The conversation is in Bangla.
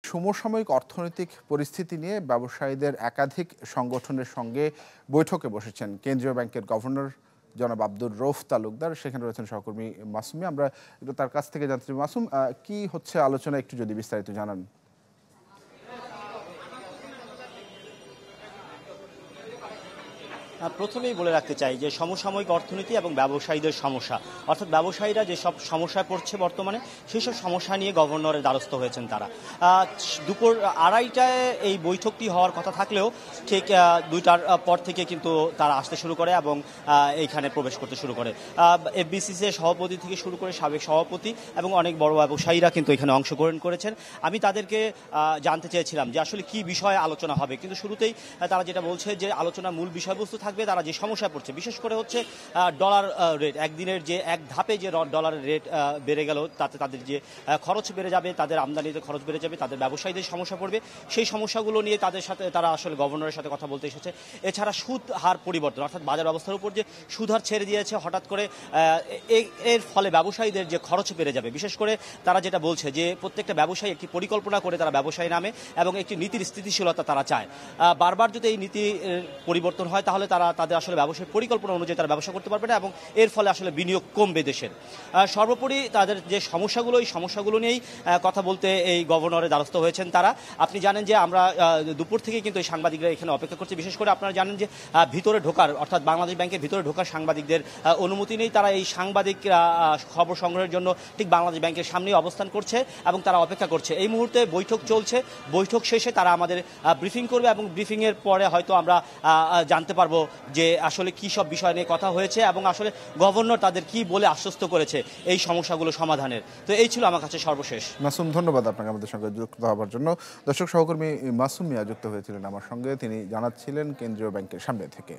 সমসাময়িক অর্থনৈতিক পরিস্থিতি নিয়ে ব্যবসায়ীদের একাধিক সংগঠনের সঙ্গে বৈঠকে বসেছেন কেন্দ্রীয় ব্যাংকের গভর্নর জনাব আব্দুর রউফ তালুকদার। সেখানে রয়েছেন সহকর্মী মাসুমি। আমরা একটু তার কাছ থেকে জানতে চাই, মাসুম, কি হচ্ছে আলোচনা একটু যদি বিস্তারিত জানান। প্রথমেই বলে রাখতে চাই যে সমসাময়িক অর্থনীতি এবং ব্যবসায়ীদের সমস্যা, অর্থাৎ ব্যবসায়ীরা যেসব সমস্যায় পড়ছে বর্তমানে, সেই সব সমস্যা নিয়ে গভর্নরের দ্বারস্থ হয়েছেন তারা। দুপুর 2:30টায় এই বৈঠকটি হওয়ার কথা থাকলেও ঠিক 2টার পর থেকে কিন্তু তারা আসতে শুরু করে এবং এইখানে প্রবেশ করতে শুরু করে। এফবিসিসির সভাপতি থেকে শুরু করে সাবেক সভাপতি এবং অনেক বড় ব্যবসায়ীরা কিন্তু এখানে অংশগ্রহণ করেছেন। আমি তাদেরকে জানতে চেয়েছিলাম যে আসলে কি বিষয়ে আলোচনা হবে, কিন্তু শুরুতেই তারা যেটা বলছে যে আলোচনার মূল বিষয়বস্তু থাকবে তারা যে সমস্যায় পড়ছে, বিশেষ করে হচ্ছে ডলার রেট। একদিনের যে এক ধাপে যে ডলারের রেট বেড়ে গেল, তাতে তাদের যে খরচ বেড়ে যাবে, তাদের আমদানিতে খরচ বেড়ে যাবে, তাদের ব্যবসায়ীদের সমস্যা পড়বে। সেই সমস্যাগুলো নিয়ে তাদের সাথে তারা আসলে গভর্নরের সাথে কথা বলতে এসেছে। এছাড়া সুদ হার পরিবর্তন, অর্থাৎ বাজার ব্যবস্থার উপর যে সুদ হার ছেড়ে দিয়েছে হঠাৎ করে, এর ফলে ব্যবসায়ীদের যে খরচ বেড়ে যাবে। বিশেষ করে তারা যেটা বলছে যে প্রত্যেকটা ব্যবসায়ী একটি পরিকল্পনা করে তারা ব্যবসায়ী নামে এবং একটি নীতির স্থিতিশীলতা তারা চায়। বারবার যদি এই নীতি পরিবর্তন হয় তাহলে তাদের আসলে ব্যবসায়িক পরিকল্পনা অনুযায়ী তারা ব্যবসা করতে পারবে না এবং এর ফলে আসলে বিনিয়োগ কমবে দেশের। সর্বোপরি তাদের যে সমস্যাগুলো, এই সমস্যাগুলো নিয়েই কথা বলতে এই গভর্নরের দ্বারস্থ হয়েছেন তারা। আপনি জানেন যে আমরা দুপুর থেকে কিন্তু এই সাংবাদিকরা এখানে অপেক্ষা করছে। বিশেষ করে আপনারা জানেন যে ভিতরে ঢোকার, অর্থাৎ বাংলাদেশ ব্যাংকের ভিতরে ঢোকার সাংবাদিকদের অনুমতি নেই। তারা এই সাংবাদিক খবর সংগ্রহের জন্য ঠিক বাংলাদেশ ব্যাংকের সামনেই অবস্থান করছে এবং তারা অপেক্ষা করছে। এই মুহূর্তে বৈঠক চলছে, বৈঠক শেষে তারা আমাদের ব্রিফিং করবে এবং ব্রিফিংয়ের পরে হয়তো আমরা জানতে পারবো যে আসলে কী সব বিষয় নিয়ে কথা হয়েছে এবং আসলে গভর্নর তাদের কি বলে আশ্বস্ত করেছে এই সমস্যাগুলো সমাধানের। তো এই ছিল আমার কাছে সর্বশেষ। মাসুম, ধন্যবাদ আপনাকে আমাদের সঙ্গে যুক্ত হওয়ার জন্য। দর্শক, সহকর্মী মাসুম মিয়া যুক্ত হয়েছিলেন আমার সঙ্গে। তিনি জানাচ্ছিলেন কেন্দ্রীয় ব্যাংকের সামনে থেকে।